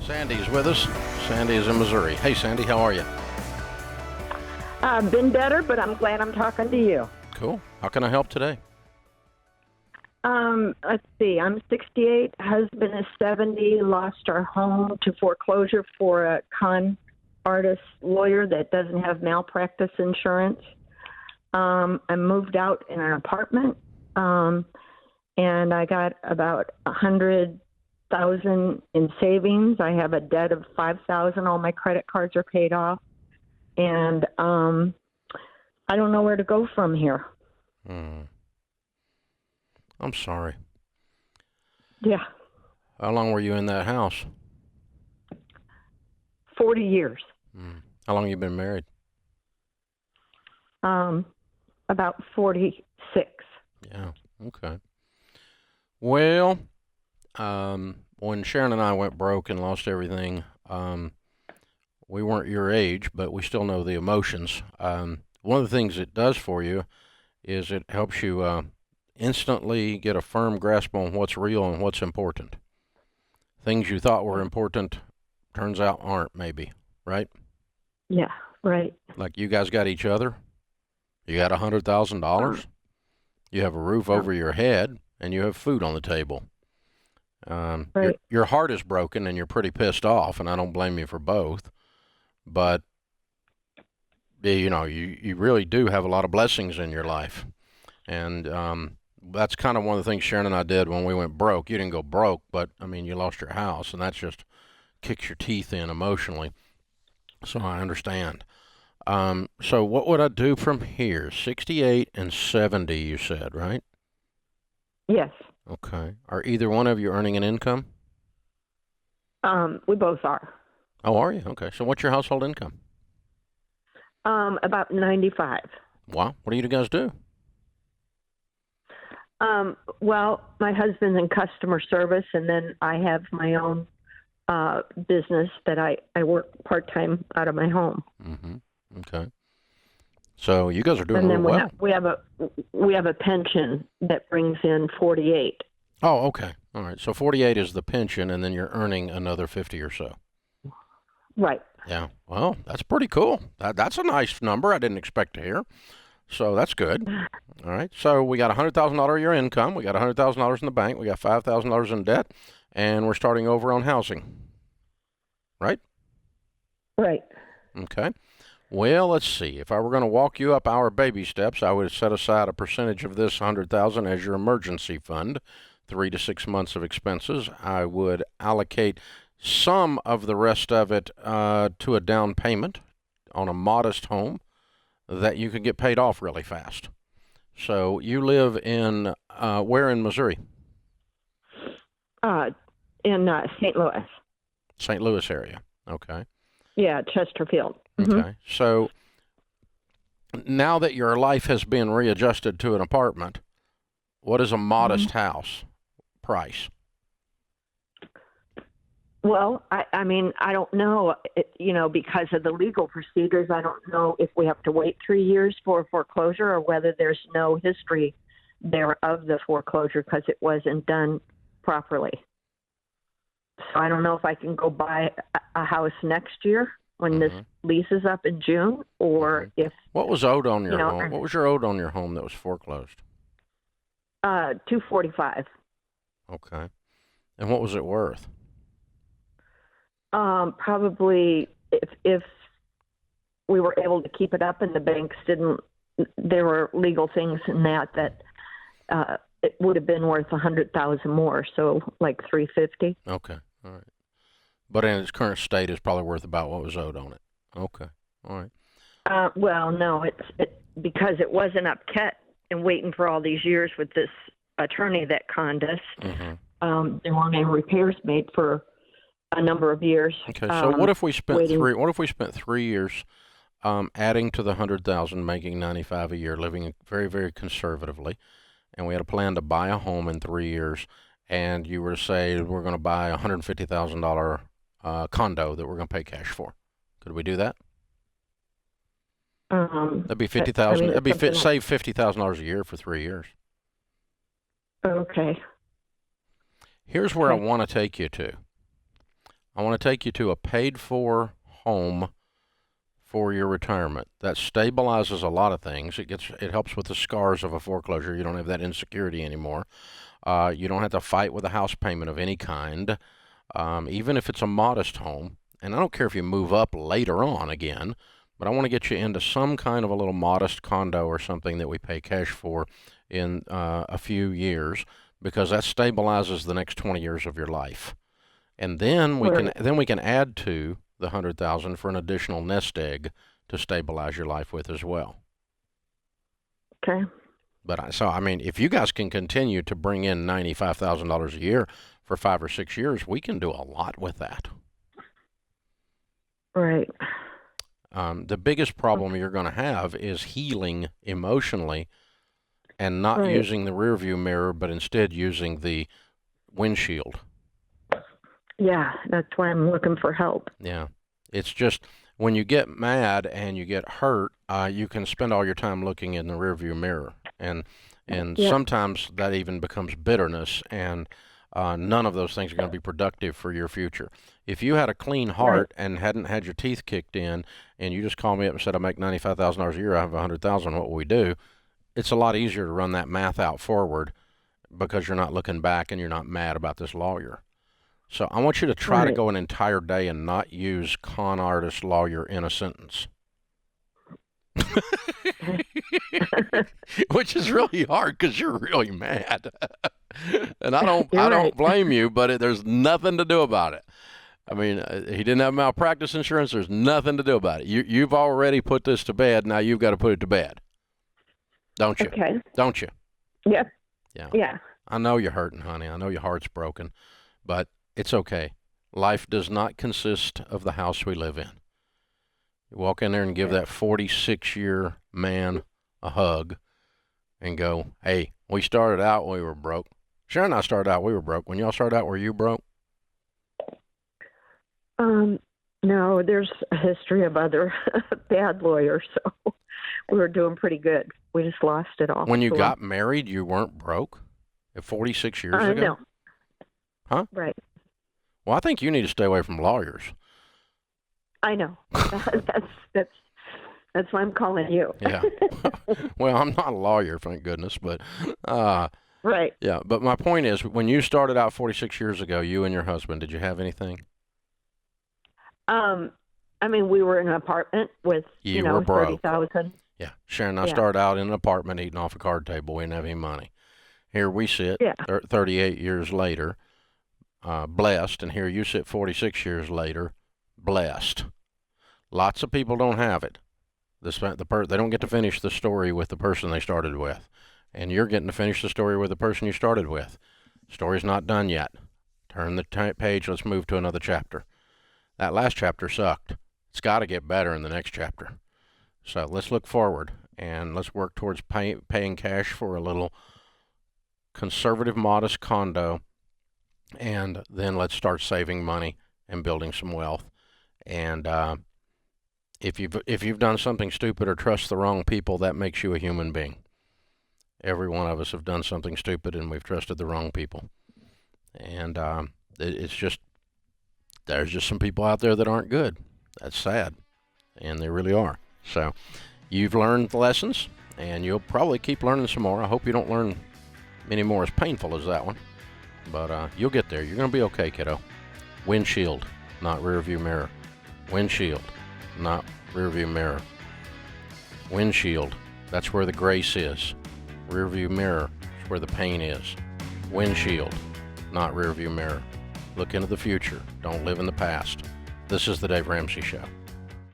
Sandy's with us. Sandy is in Missouri. Hey, Sandy, how are you? I've been better, but I'm glad I'm talking to you. Cool. How can I help today? Let's see. I'm 68. Husband is 70. Lost our home to foreclosure for a con artist lawyer that doesn't have malpractice insurance. I moved out in an apartment, and I got about $100,000 in savings. I have a debt of $5,000. All my credit cards are paid off, and I don't know where to go from here. I'm sorry. Yeah. How long were you in that house? 40 years. How long have you been married? About 46. Yeah. Okay. Well, when Sharon and I went broke and lost everything, we weren't your age, but we still know the emotions. One of the things it does for you is it helps you instantly get a firm grasp on what's real and what's important. Things you thought were important turns out aren't, maybe, right? Yeah, right. Like you guys got each other. You got $100,000. You have a roof over your head, and you have food on the table. Right. Your heart is broken, and you're pretty pissed off, and I don't blame you for both. But you really do have a lot of blessings in your life, and that's kind of one of the things Sharon and I did when we went broke. You didn't go broke, but I mean, you lost your house, and that just kicks your teeth in emotionally. So I understand. So what would I do from here? 68 and 70, you said, right? Yes. Okay. Are either one of you earning an income? We both are. Oh, are you? Okay. So what's your household income? About 95. Wow. What do you guys do? Well, my husband's in customer service, and then I have my own business that I work part-time out of my home. Mm-hmm. Okay. So you guys are doing And then well. we have a pension that brings in 48. Oh, okay. All right. So 48 is the pension, and then you're earning another 50 or so. Right. Yeah. Well, that's pretty cool. That's a nice number. I didn't expect to hear. So that's good. All right. So we got $100,000 a year income. We got $100,000 in the bank. We got $5,000 in debt, and we're starting over on housing. Right? Right. Okay. Well, let's see. If I were going to walk you up our baby steps, I would set aside a percentage of this $100,000 as your emergency fund, 3 to 6 months of expenses. I would allocate some of the rest of it to a down payment on a modest home that you could get paid off really fast. So you live in where in Missouri? In St. Louis. St. Louis area. Okay. Yeah, Chesterfield. Okay. So now that your life has been readjusted to an apartment, what is a modest house price? Well, I mean, I don't know, because of the legal procedures, I don't know if we have to wait 3 years for foreclosure or whether there's no history there of the foreclosure because it wasn't done properly. So I don't know if I can go buy a house next year when this lease is up in June, or if... What was owed on your home? What was your owed on your home that was foreclosed? $245. Okay. And what was it worth? Probably if we were able to keep it up and the banks didn't, there were legal things in that it would have been worth $100,000 more, so like $350. Okay, all right. But in its current state, it's probably worth about what was owed on it. Okay, all right. Well, no, it's because it wasn't upkept and waiting for all these years with this attorney that conned us. There weren't any repairs made for a number of years. Okay, so what if we spent What if we spent 3 years adding to the 100,000, making 95 a year, living very, very conservatively, and we had a plan to buy a home in 3 years, and you were to say we're going to buy a $150,000 condo that we're going to pay cash for? Could we do that? That'd be 50,000. That'd be save $50,000 a year for 3 years. Okay. Here's where I want to take you to. I want to take you to a paid-for home for your retirement. That stabilizes a lot of things. It helps with the scars of a foreclosure. You don't have that insecurity anymore. You don't have to fight with a house payment of any kind, even if it's a modest home. And I don't care if you move up later on again, but I want to get you into some kind of a little modest condo or something that we pay cash for in a few years, because that stabilizes the next 20 years of your life. And then we can add to the 100,000 for an additional nest egg to stabilize your life with as well. Okay. But I mean, if you guys can continue to bring in $95,000 a year for 5 or 6 years, we can do a lot with that. Right. The biggest problem you're going to have is healing emotionally and not using the rearview mirror, but instead using the windshield. Yeah, that's why I'm looking for help. Yeah. It's just when you get mad and you get hurt, you can spend all your time looking in the rearview mirror. And sometimes that even becomes bitterness, and none of those things are going to be productive for your future. If you had a clean heart and hadn't had your teeth kicked in, and you just called me up and said, I make $95,000 a year, I have $100,000, what will we do? It's a lot easier to run that math out forward because you're not looking back and you're not mad about this lawyer. So I want you to try to go an entire day and not use con artist lawyer in a sentence. Which is really hard because you're really mad. And I don't blame you, but there's nothing to do about it. I mean, he didn't have malpractice insurance. There's nothing to do about it. You've already put this to bed. Now you've got to put it to bed. Don't you? Okay. Don't you? Yep. Yeah. I know you're hurting, honey. I know your heart's broken, but it's okay. Life does not consist of the house we live in. You walk in there and give that 46-year man a hug and go, hey, we started out when we were broke. Sharon and I started out, we were broke. When y'all started out, were you broke? No, there's a history of other bad lawyers, so we were doing pretty good. We just lost it all. When you got married, you weren't broke? At 46 years ago? No. Huh? Right. Well, I think you need to stay away from lawyers. I know. That's why I'm calling you. Yeah. Well, I'm not a lawyer, thank goodness, but right. Yeah, but my point is, when you started out 46 years ago, you and your husband, did you have anything? I mean, we were in an apartment with, were broke. $30,000. Yeah. Sharon and I started out in an apartment eating off a card table. We didn't have any money. Here we sit 38 years later, blessed, and here you sit 46 years later, blessed. Lots of people don't have it. They don't get to finish the story with the person they started with. And you're getting to finish the story with the person you started with. Story's not done yet. Turn the page. Let's move to another chapter. That last chapter sucked. It's got to get better in the next chapter. So let's look forward, and let's work towards paying cash for a little conservative, modest condo, and then let's start saving money and building some wealth. And if you've done something stupid or trust the wrong people, that makes you a human being. Every one of us have done something stupid, and we've trusted the wrong people. And it's just, there's just some people out there that aren't good. That's sad, and they really are. So you've learned the lessons, and you'll probably keep learning some more. I hope you don't learn many more as painful as that one, but you'll get there. You're going to be okay, kiddo. Windshield, not rearview mirror. Windshield, not rearview mirror. Windshield, that's where the grace is. Rearview mirror is where the pain is. Windshield, not rearview mirror. Look into the future. Don't live in the past. This is the Dave Ramsey Show.